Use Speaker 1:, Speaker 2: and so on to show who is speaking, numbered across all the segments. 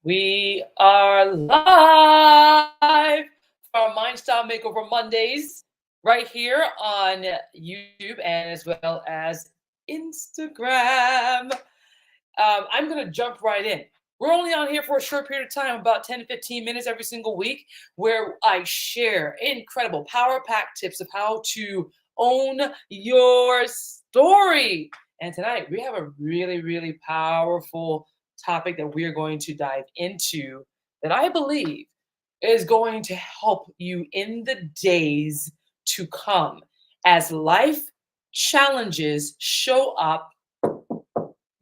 Speaker 1: We are live for our Mind Style Makeover Mondays right here on YouTube and as well as Instagram. I'm going to jump right in. We're only on here for a short period of time, about 10 to 15 minutes every single week, where I share incredible power pack tips of how to own your story. And tonight we have a really, really powerful topic that we are going to dive into that I believe is going to help you in the days to come as life challenges show up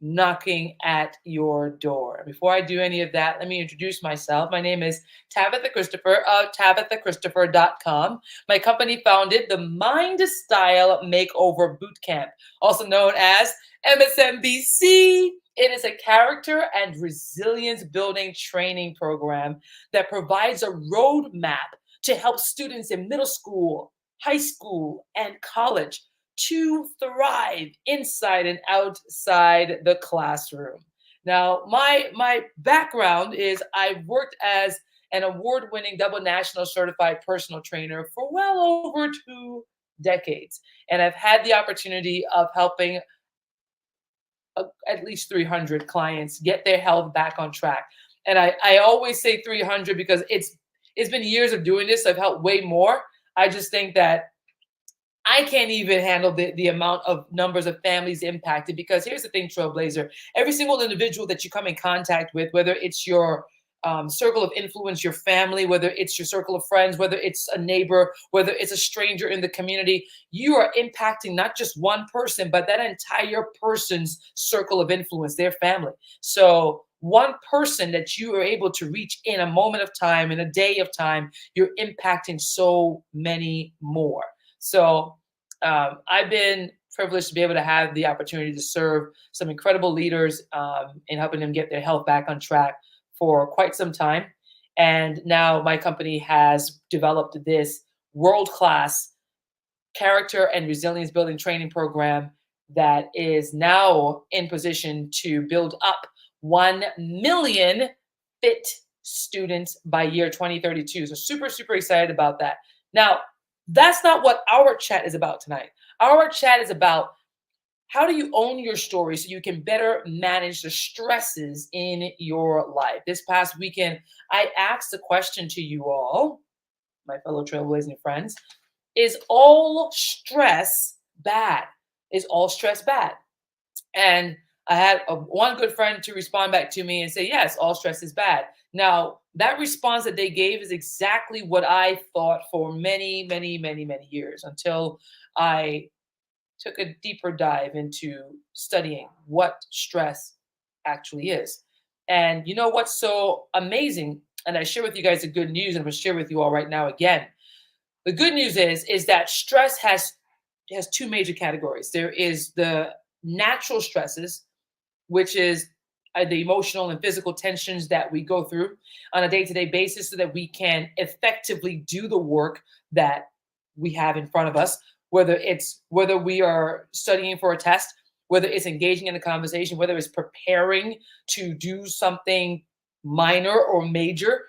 Speaker 1: knocking at your door. Before I do any of that, let me introduce myself. My name is Tabitha Christopher of TabithaChristopher.com. My company founded the Mind Style Makeover Bootcamp, also known as MSMBC. It is a character and resilience building training program that provides a roadmap to help students in middle school, high school, and college to thrive inside and outside the classroom. Now, my background is I've worked as an award-winning double national certified personal trainer for well over 2 decades, and I've had the opportunity of helping at least 300 clients get their health back on track. And I always say 300 because it's been years of doing this. So I've helped way more. I just think that I can't even handle the amount of numbers of families impacted because here's the thing, Trailblazer. Every single individual that you come in contact with, whether it's your circle of influence, your family, whether it's your circle of friends, whether it's a neighbor, whether it's a stranger in the community, you are impacting not just one person, but that entire person's circle of influence, their family. So one person that you are able to reach in a moment of time, in a day of time, you're impacting so many more. So I've been privileged to be able to have the opportunity to serve some incredible leaders in helping them get their health back on track for quite some time. And now my company has developed this world class character and resilience building training program that is now in position to build up 1 million fit students by year 2032. So super, super excited about that. Now, that's not what our chat is about tonight. Our chat is about how do you own your story so you can better manage the stresses in your life. This past weekend, I asked a question to you all, my fellow trailblazing friends. Is all stress bad? Is all stress bad? And I had one good friend to respond back to me and say, yes, all stress is bad. Now, that response that they gave is exactly what I thought for many, many, many, many years until I took a deeper dive into studying what stress actually is. And you know what's so amazing? And I share with you guys the good news, and I'm going to share with you all right now again. The good news is that stress has two major categories. There is the natural stresses, which is the emotional and physical tensions that we go through on a day-to-day basis so that we can effectively do the work that we have in front of us, whether we are studying for a test, whether it's engaging in a conversation, whether it's preparing to do something minor or major.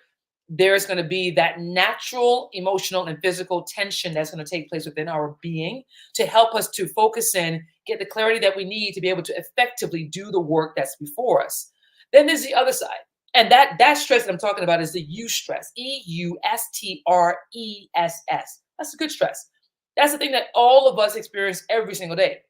Speaker 1: There's going to be that natural emotional and physical tension that's going to take place within our being to help us to focus in, get the clarity that we need to be able to effectively do the work that's before us. Then there's the other side. And that stress that I'm talking about is the eustress, EUSTRESS. That's a good stress. That's the thing that all of us experience every single day.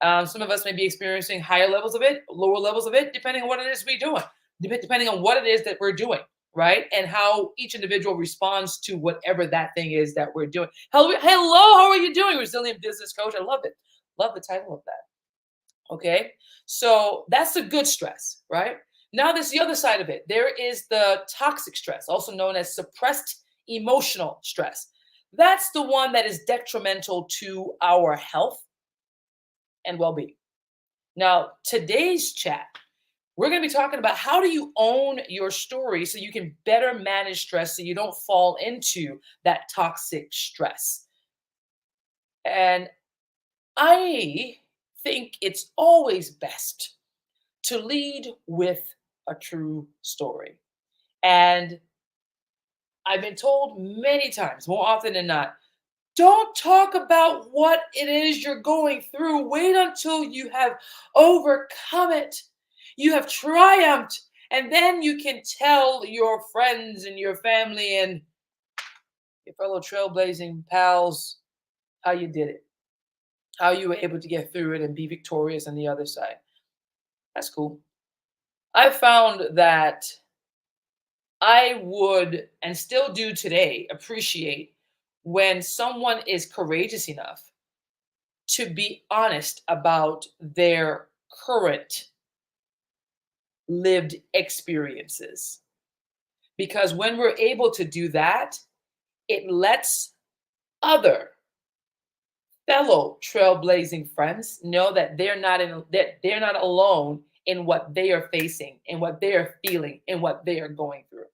Speaker 1: Some of us may be experiencing higher levels of it, lower levels of it, depending on what it is we're doing, depending on what it is that we're doing, right? And how each individual responds to whatever that thing is that we're doing. Hello, how are you doing, Resilient Business Coach? I love it. Love the title of that. Okay, so that's the good stress, right? Now there's the other side of it. There is the toxic stress, also known as suppressed emotional stress. That's the one that is detrimental to our health and well-being. Now, today's chat, we're going to be talking about how do you own your story so you can better manage stress so you don't fall into that toxic stress. And I think it's always best to lead with a true story. And I've been told many times, more often than not, don't talk about what it is you're going through. Wait until you have overcome it. You have triumphed. And then you can tell your friends and your family and your fellow trailblazing pals how you did it, how you were able to get through it and be victorious on the other side. That's cool. I found that I would, and still do today, appreciate when someone is courageous enough to be honest about their current lived experiences. Because when we're able to do that, it lets other fellow trailblazing friends know that they're not alone in what they are facing, in what they are feeling, in what they are going through.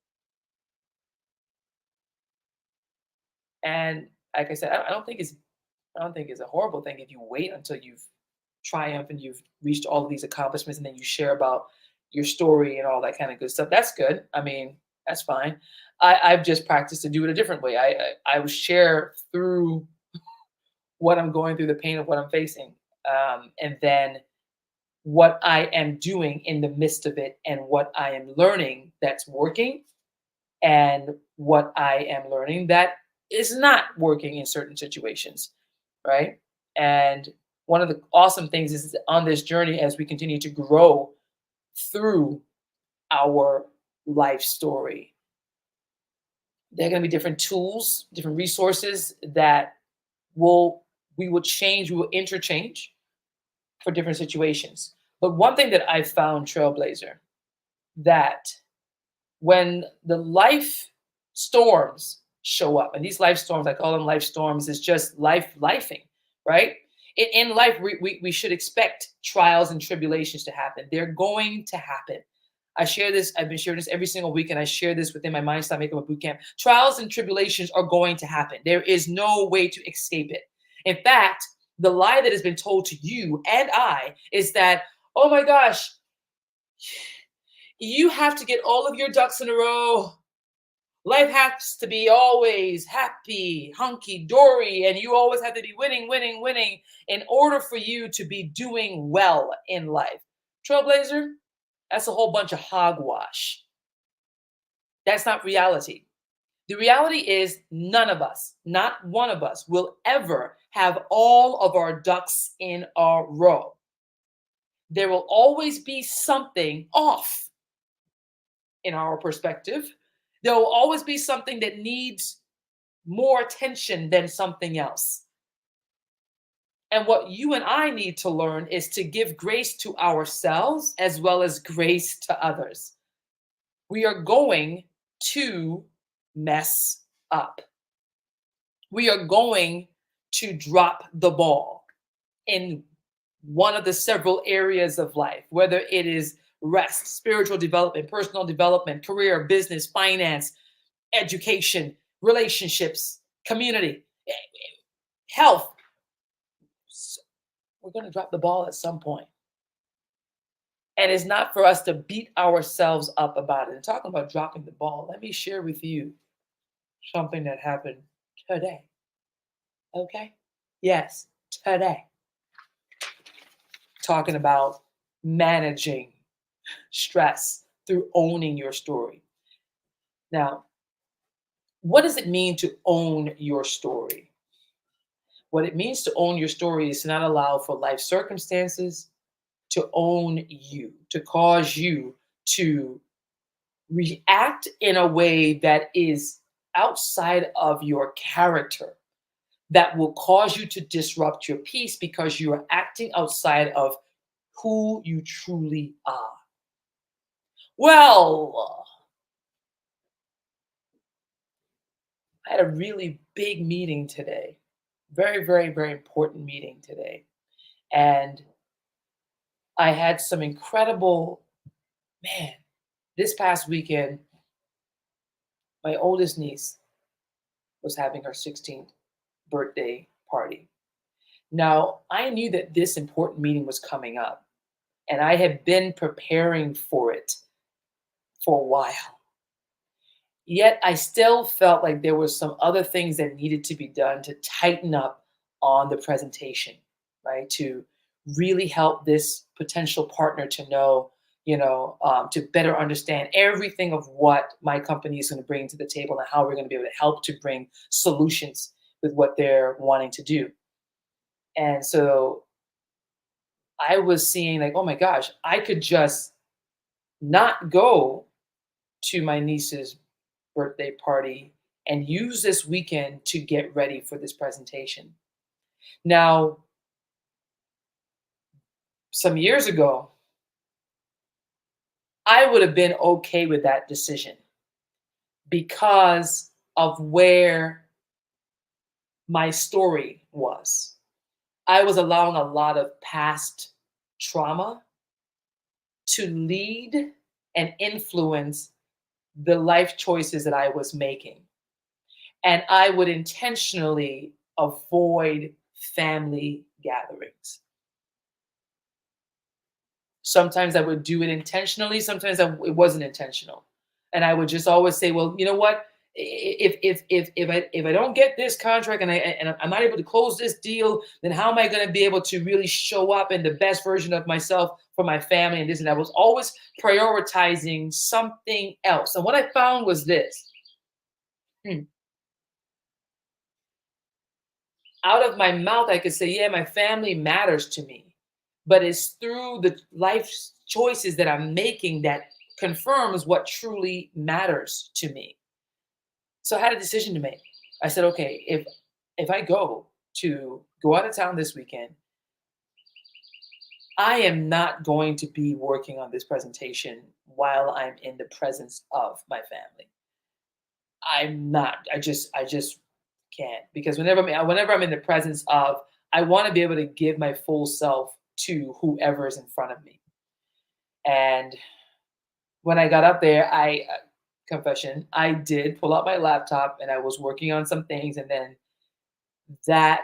Speaker 1: And like I said, I don't think it's a horrible thing if you wait until you've triumphed and you've reached all of these accomplishments and then you share about your story and all that kind of good stuff. That's good. I mean, that's fine. I've just practiced to do it a different way. I will share through what I'm going through, the pain of what I'm facing, and then what I am doing in the midst of it, and what I am learning that's working, and what I am learning that is not working in certain situations, right? And one of the awesome things is on this journey as we continue to grow through our life story, there are going to be different tools, different resources that will we will change, we will interchange for different situations. But one thing that I found, Trailblazer, that when the life storms show up, and these life storms, I call them life storms, is just lifing, right? In life, we should expect trials and tribulations to happen. They're going to happen. I share this, I've been sharing this every single week, and I share this within my Mind Stop Makeup Boot Camp. Trials and tribulations are going to happen. There is no way to escape it. In fact, the lie that has been told to you and I is that, oh my gosh, you have to get all of your ducks in a row. Life has to be always happy, hunky dory, and you always have to be winning, winning, winning in order for you to be doing well in life. Trailblazer, that's a whole bunch of hogwash. That's not reality. The reality is, none of us, not one of us, will ever have all of our ducks in a row. There will always be something off in our perspective. There will always be something that needs more attention than something else. And what you and I need to learn is to give grace to ourselves as well as grace to others. We are going to mess up. We are going to drop the ball in one of the several areas of life, whether it is rest, spiritual development, personal development, career, business, finance, education, relationships, community, health. We're going to drop the ball at some point. And it's not for us to beat ourselves up about it. And talking about dropping the ball, let me share with you something that happened today. Okay? Yes, today. Talking about managing stress through owning your story. Now, what does it mean to own your story? What it means to own your story is to not allow for life circumstances to own you, to cause you to react in a way that is outside of your character, that will cause you to disrupt your peace because you are acting outside of who you truly are. Well, I had a really big meeting today. Very, very, very important meeting today. And I had some incredible, man, this past weekend, my oldest niece was having her 16th birthday party. Now, I knew that this important meeting was coming up, and I had been preparing for it for a while. Yet I still felt like there were some other things that needed to be done to tighten up on the presentation, right? To really help this potential partner to know, to better understand everything of what my company is going to bring to the table and how we're going to be able to help to bring solutions with what they're wanting to do. And so I was seeing like, oh my gosh, I could just not go to my niece's birthday party and use this weekend to get ready for this presentation. Now, some years ago, I would have been okay with that decision because of where my story was. I was allowing a lot of past trauma to lead and influence the life choices that I was making. And I would intentionally avoid family gatherings. Sometimes I would do it intentionally, sometimes it wasn't intentional. And I would just always say, well, you know what? If I don't get this contract and I'm not able to close this deal, then how am I going to be able to really show up in the best version of myself for my family and this and that? I was always prioritizing something else. And what I found was this. Hmm, out of my mouth, I could say, yeah, my family matters to me. But it's through the life choices that I'm making that confirms what truly matters to me. So I had a decision to make. I said, okay, if I go out of town this weekend, I am not going to be working on this presentation while I'm in the presence of my family. I'm not. I just can't because whenever I'm in the presence of, I want to be able to give my full self to whoever is in front of me. And when I got up there, confession, I did pull out my laptop and I was working on some things, and then that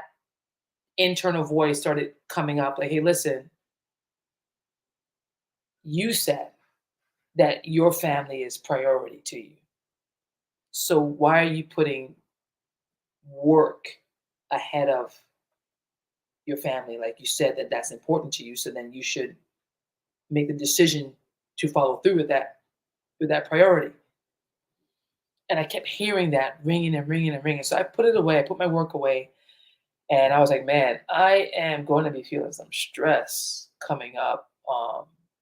Speaker 1: internal voice started coming up like, "Hey, listen, you said that your family is priority to you. So why are you putting work ahead of your family? Like you said that that's important to you, so then you should make the decision to follow through with that priority." And I kept hearing that ringing and ringing and ringing. So I put it away. I put my work away, and I was like, "Man, I am going to be feeling some stress coming up,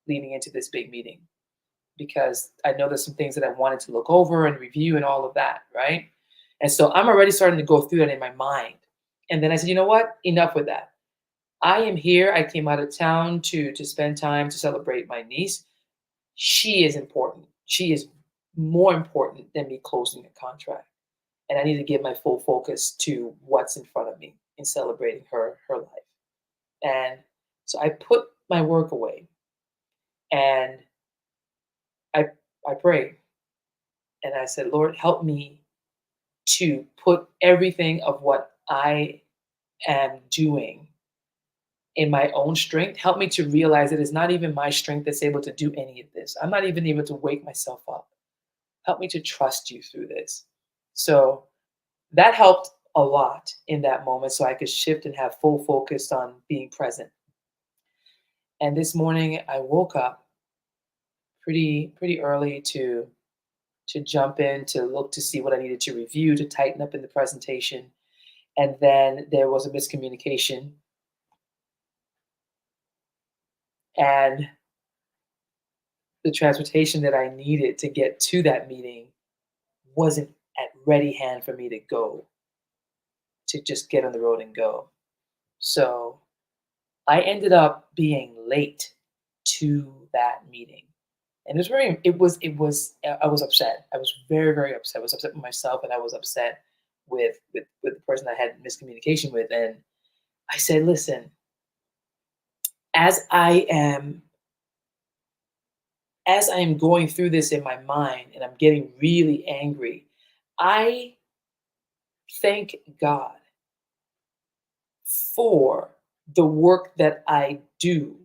Speaker 1: leading into this big meeting because I know there's some things that I wanted to look over and review and all of that, right?" And so I'm already starting to go through that in my mind. And then I said, "You know what? Enough with that. I am here. I came out of town to spend time to celebrate my niece. She is important. She is more important than me closing a contract. And I need to give my full focus to what's in front of me in celebrating her life." And so I put my work away and I I prayed and I said, "Lord, help me to put everything of what I am doing in my own strength. Help me to realize that it's not even my strength that's able to do any of this. I'm not even able to wake myself up. Help me to trust you through this." So that helped a lot in that moment so I could shift and have full focus on being present. And this morning I woke up pretty early to jump in to look to see what I needed to review to tighten up in the presentation. And then there was a miscommunication, and the transportation that I needed to get to that meeting wasn't at ready hand for me to go, to just get on the road and go. So I ended up being late to that meeting. And I was upset. I was very upset. I was upset with myself and I was upset with the person I had miscommunication with. And I said, listen, as I am as I am going through this in my mind and I'm getting really angry, I thank God for the work that I do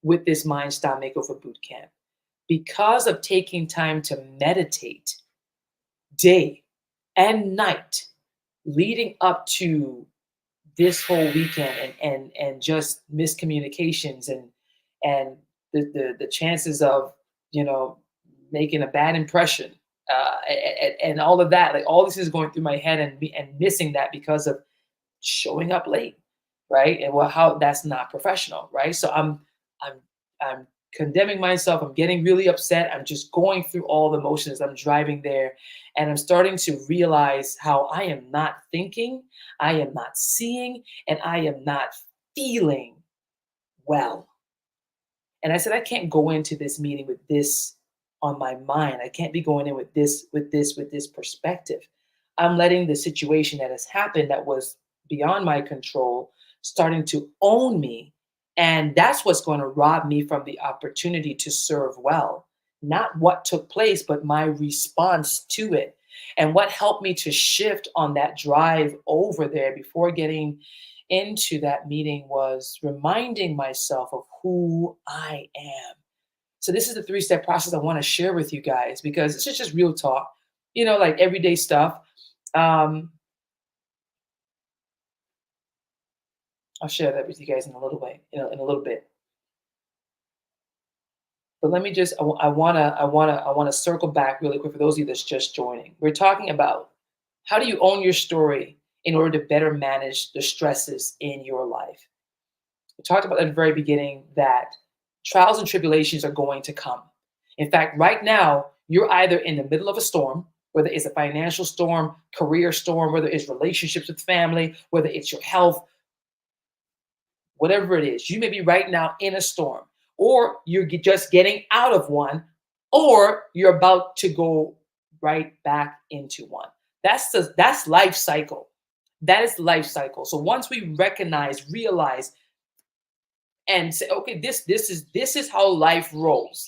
Speaker 1: with this Mind Style Makeover Boot Camp. Because of taking time to meditate day and night leading up to this whole weekend, and just miscommunications, and the chances of, you know, making a bad impression, and all of that, like all this is going through my head, and missing that because of showing up late, right? And well, how that's not professional, right? So I'm I'm condemning myself. I'm getting really upset. I'm just going through all the motions. I'm driving there, and I'm starting to realize how I am not thinking, I am not seeing, and I am not feeling well. And I said, I can't go into this meeting with this on my mind. I can't be going in with this perspective. I'm letting the situation that has happened, that was beyond my control, starting to own me. And that's what's going to rob me from the opportunity to serve well. Not what took place, but my response to it. And what helped me to shift on that drive over there before getting into that meeting was reminding myself of who I am. So this is the three-step process I want to share with you guys, because it's just real talk, like everyday stuff. Um, I'll share that with you guys in a little way, in a little bit. But let me just, I wanna circle back really quick for those of you that's just joining. We're talking about how do you own your story in order to better manage the stresses in your life. We talked about at the very beginning that trials and tribulations are going to come. In fact, right now, you're either in the middle of a storm, whether it's a financial storm, career storm, whether it's relationships with family, whether it's your health, whatever it is. You may be right now in a storm, or you're just getting out of one, or you're about to go right back into one. That's life cycle. That is life cycle. So once we realize, and say, okay, this is how life rolls.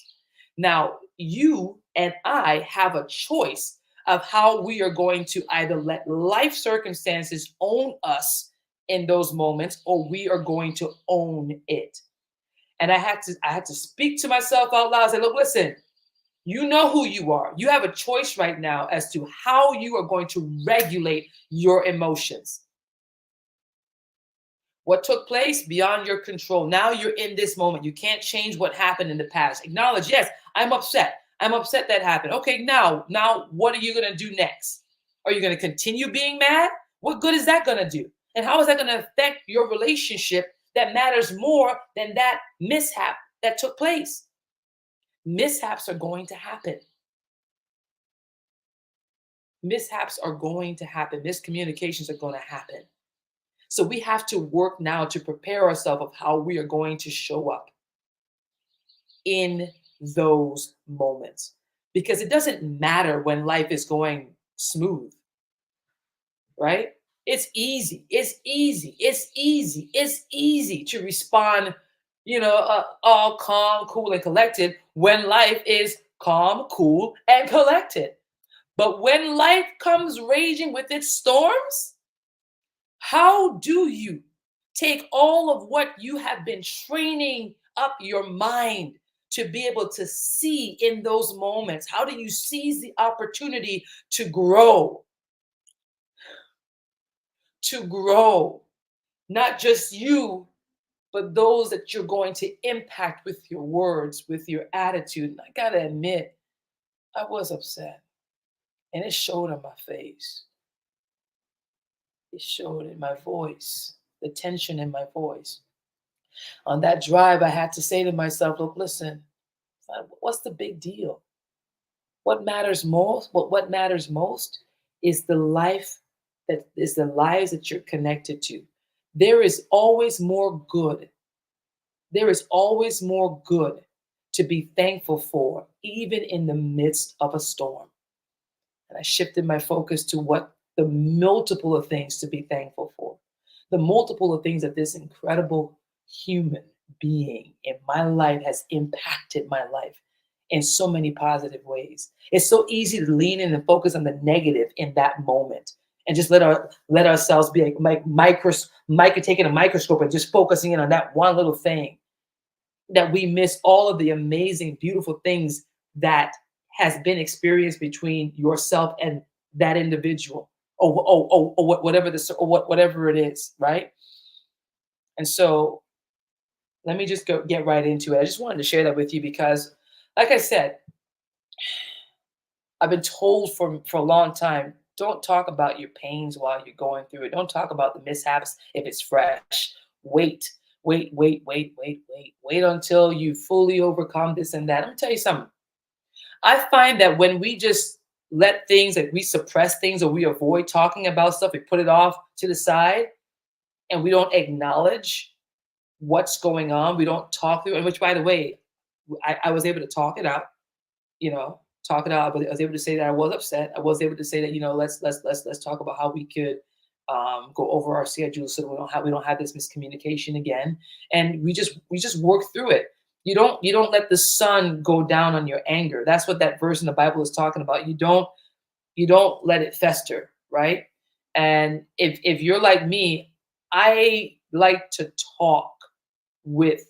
Speaker 1: Now, you and I have a choice of how we are going to either let life circumstances own us in those moments, or we are going to own it. And I had to speak to myself out loud. I said, look, listen, you know who you are. You have a choice right now as to how you are going to regulate your emotions. What took place beyond your control. Now you're in this moment. You can't change what happened in the past. Acknowledge, yes, I'm upset. I'm upset that happened. Okay, now what are you going to do next? Are you going to continue being mad? What good is that going to do? And how is that going to affect your relationship that matters more than that mishap that took place? Mishaps are going to happen. Mishaps are going to happen. Miscommunications are going to happen. So we have to work now to prepare ourselves of how we are going to show up in those moments. Because it doesn't matter when life is going smooth, right? It's easy. It's easy. It's easy. It's easy to respond, all calm, cool, and collected when life is calm, cool, and collected. But when life comes raging with its storms, how do you take all of what you have been training up your mind to be able to see in those moments? How do you seize the opportunity to grow? To grow, not just you, but those that you're going to impact with your words, with your attitude. And I got to admit, I was upset, and it showed on my face. It showed in my voice, the tension in my voice. On that drive, I had to say to myself, look, listen, what's the big deal? What matters most? What matters most is the life that is the lives that you're connected to. There is always more good. There is always more good to be thankful for, even in the midst of a storm. And I shifted my focus to what the multiple of things to be thankful for, the multiple of things that this incredible human being in my life has impacted my life in so many positive ways. It's so easy to lean in and focus on the negative in that moment, and just let ourselves be like taking a microscope and just focusing in on that one little thing, that we miss all of the amazing, beautiful things that has been experienced between yourself and that individual, or whatever whatever it is, right? And so let me just go get right into it. I just wanted to share that with you because, like I said, I've been told for a long time, don't talk about your pains while you're going through it. Don't talk about the mishaps if it's fresh. Wait, wait until you fully overcome this and that. Let me tell you something. I find that when we just let things, like we suppress things or we avoid talking about stuff, we put it off to the side and we don't acknowledge what's going on. We don't talk through it, which by the way, I was able to talk it out, you know, talk it out. But I was able to say that I was upset. I was able to say that, let's talk about how we could go over our schedule so that we don't have this miscommunication again. And we just work through it. You don't let the sun go down on your anger. That's what that verse in the Bible is talking about. You don't let it fester, right? And if you're like me, I like to talk with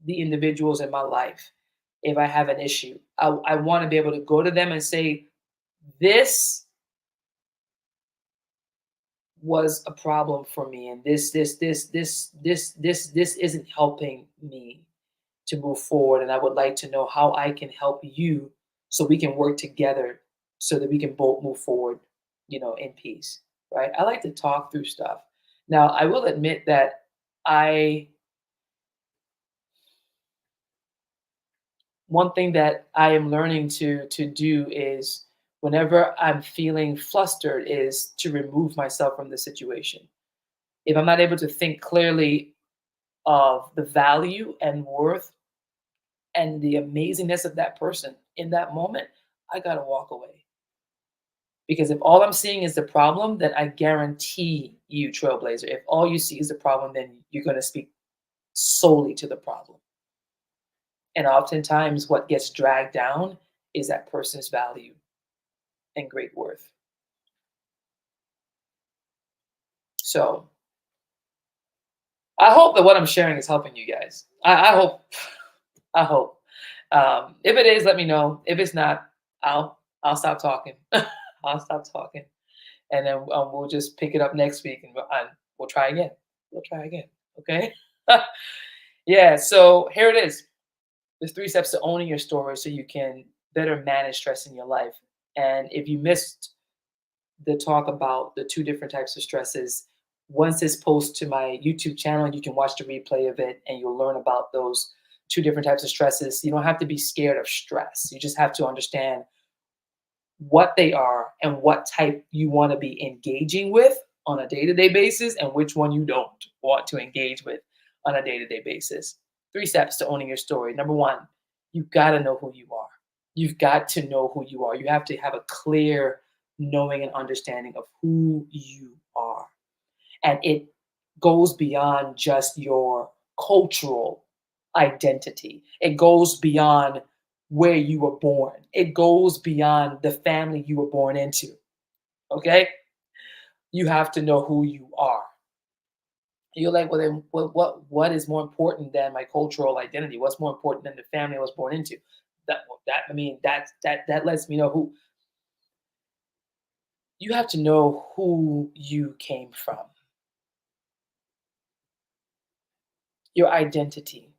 Speaker 1: the individuals in my life. If I have an issue, I want to be able to go to them and say, this was a problem for me, and this isn't helping me to move forward. And I would like to know how I can help you so we can work together so that we can both move forward, in peace. Right. I like to talk through stuff. Now, I will admit that I one thing that I am learning to do is whenever I'm feeling flustered is to remove myself from the situation. If I'm not able to think clearly of the value and worth and the amazingness of that person in that moment, I got to walk away. Because if all I'm seeing is the problem, then I guarantee you, Trailblazer, if all you see is the problem, then you're going to speak solely to the problem. And oftentimes, what gets dragged down is that person's value and great worth. So I hope that what I'm sharing is helping you guys. I hope. I hope. If it is, let me know. If it's not, I'll stop talking. I'll stop talking, and then we'll just pick it up next week, and we'll try again. We'll try again. Okay. Yeah. So here it is. There's 3 steps to owning your story so you can better manage stress in your life. And if you missed the talk about the 2 different types of stresses, once this posts to my YouTube channel, you can watch the replay of it and you'll learn about those 2 different types of stresses. You don't have to be scared of stress. You just have to understand what they are and what type you want to be engaging with on a day-to-day basis and which one you don't want to engage with on a day-to-day basis. 3 steps to owning your story. Number 1, you've got to know who you are. You've got to know who you are. You have to have a clear knowing and understanding of who you are. And it goes beyond just your cultural identity. It goes beyond where you were born. It goes beyond the family you were born into. Okay? You have to know who you are. You're like, well, then what is more important than my cultural identity? What's more important than the family I was born into? That lets me know who you have to know who you came from, your identity,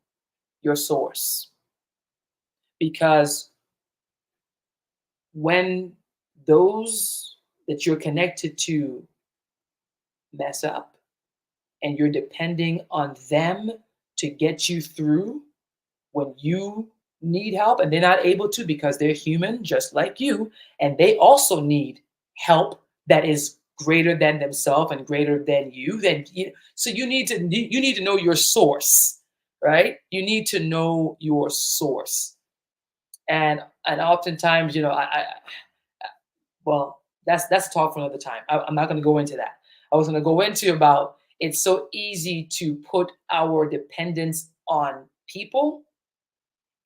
Speaker 1: your source. Because when those that you're connected to mess up and you're depending on them to get you through when you need help and they're not able to because they're human just like you and they also need help that is greater than themselves and greater than you, so you need to know your source, right? You need to know your source. And oftentimes, well, that's a talk for another time. I'm not going to go into that. I was going to go into about it's so easy to put our dependence on people,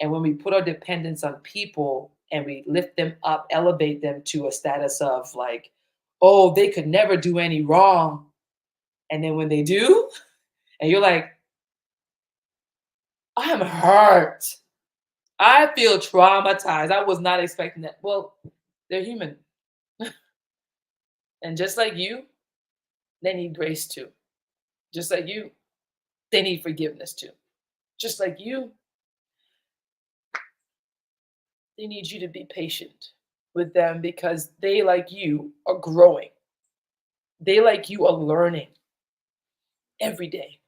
Speaker 1: and when we put our dependence on people and we lift them up, elevate them to a status of like, oh, they could never do any wrong, and then when they do, and you're like, I'm hurt. I feel traumatized. I was not expecting that. Well, they're human. And just like you, they need grace too. Just like you, they need forgiveness too. Just like you, they need you to be patient with them because they, like you, are growing. They, like you, are learning every day,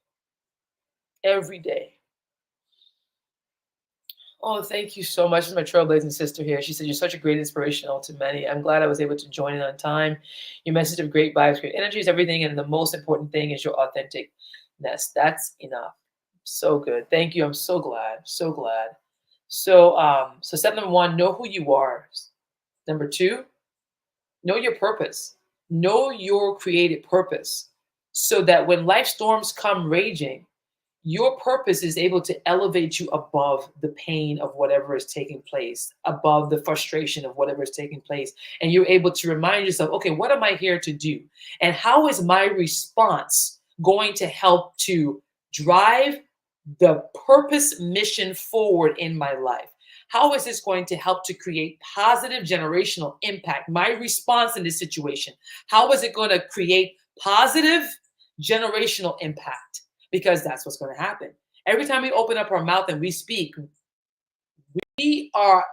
Speaker 1: every day. Oh, thank you so much. This is my trailblazing sister here. She said, "You're such a great inspirational to many. I'm glad I was able to join in on time. Your message of great vibes, great energy is everything. And the most important thing is your authenticness. That's enough." So good. Thank you. I'm so glad. So glad. So step number one, know who you are. Number two, know your purpose. Know your created purpose so that when life storms come raging, your purpose is able to elevate you above the pain of whatever is taking place, above the frustration of whatever is taking place. And you're able to remind yourself, okay, what am I here to do? And how is my response going to help to drive the purpose mission forward in my life? How is this going to help to create positive generational impact? My response in this situation, how is it going to create positive generational impact? Because that's what's going to happen. Every time we open up our mouth and we speak, we are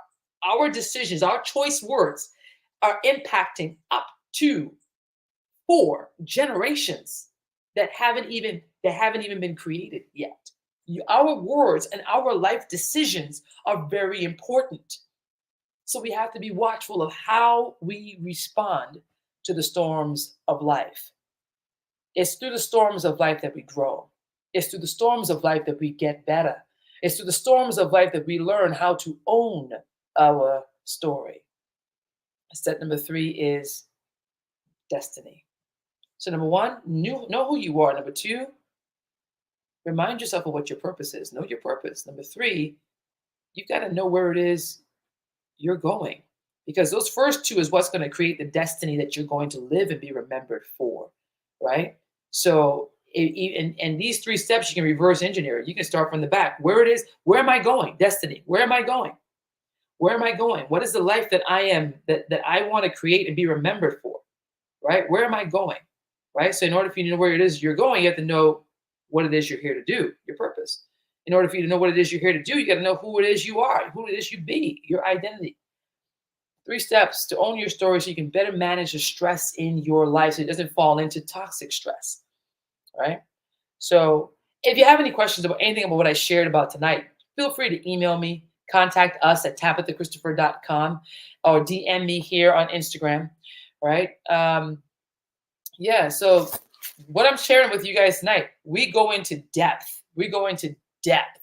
Speaker 1: our decisions, our choice words are impacting up to 4 generations that haven't even been created yet. Our words and our life decisions are very important. So we have to be watchful of how we respond to the storms of life. It's through the storms of life that we grow. It's through the storms of life that we get better. It's through the storms of life that we learn how to own our story. Step number 3 is destiny. So number 1, know who you are. Number 2, remind yourself of what your purpose is. Know your purpose. Number 3, you've got to know where it is you're going. Because those first 2 is what's going to create the destiny that you're going to live and be remembered for, right? So, and these 3 steps, you can reverse engineer it. You can start from the back. Where it is, where am I going? Destiny. Where am I going? Where am I going? What is the life that I am, that I want to create and be remembered for, right? Where am I going, right? So in order for you to know where it is you're going, you have to know what it is you're here to do, your purpose. In order for you to know what it is you're here to do, you got to know who it is you are, who it is you be, your identity. 3 steps to own your story so you can better manage the stress in your life so it doesn't fall into toxic stress, right? So if you have any questions about anything about what I shared about tonight, feel free to email me, contact us at tabithachristopher.com or DM me here on Instagram, right? Yeah, so what I'm sharing with you guys tonight, we go into depth. We go into depth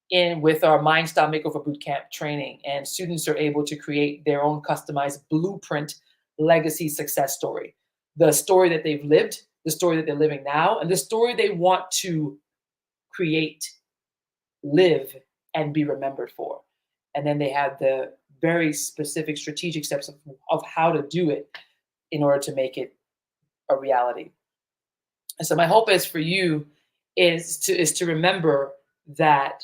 Speaker 1: in with our Mind Style Makeover Bootcamp training, and students are able to create their own customized blueprint legacy success story. The story that they've lived, the story that they're living now, and the story they want to create, live, and be remembered for. And then they have the very specific strategic steps of how to do it in order to make it a reality. And so my hope is for you is to remember that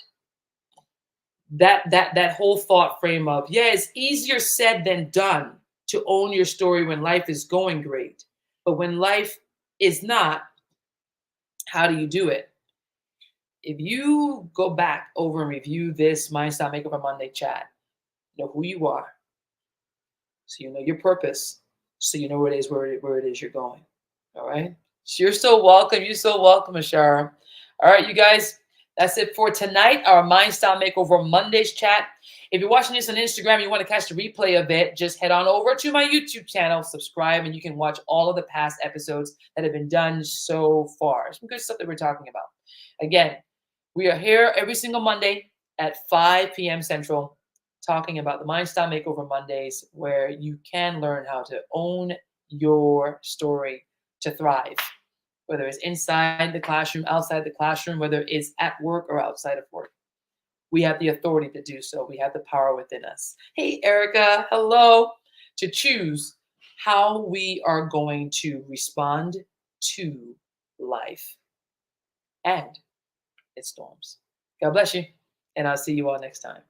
Speaker 1: whole thought frame of, yeah, it's easier said than done to own your story when life is going great. But when life is not, how do you do it? If you go back over and review this Mind Style Makeover Monday chat, know who you are, so you know your purpose, so you know where it is you're going. All right? You're so welcome. You're so welcome, Ashara. All right, you guys, that's it for tonight, our Mind Style Makeover Mondays chat. If you're watching this on Instagram, you want to catch the replay of it, just head on over to my YouTube channel, subscribe, and you can watch all of the past episodes that have been done so far. Some good stuff that we're talking about. Again, we are here every single Monday at 5 p.m. Central, talking about the Mind Style Makeover Mondays, where you can learn how to own your story to thrive, whether it's inside the classroom, outside the classroom, whether it's at work or outside of work. We have the authority to do so. We have the power within us. Hey, Erica, hello. To choose how we are going to respond to life and its storms. God bless you, and I'll see you all next time.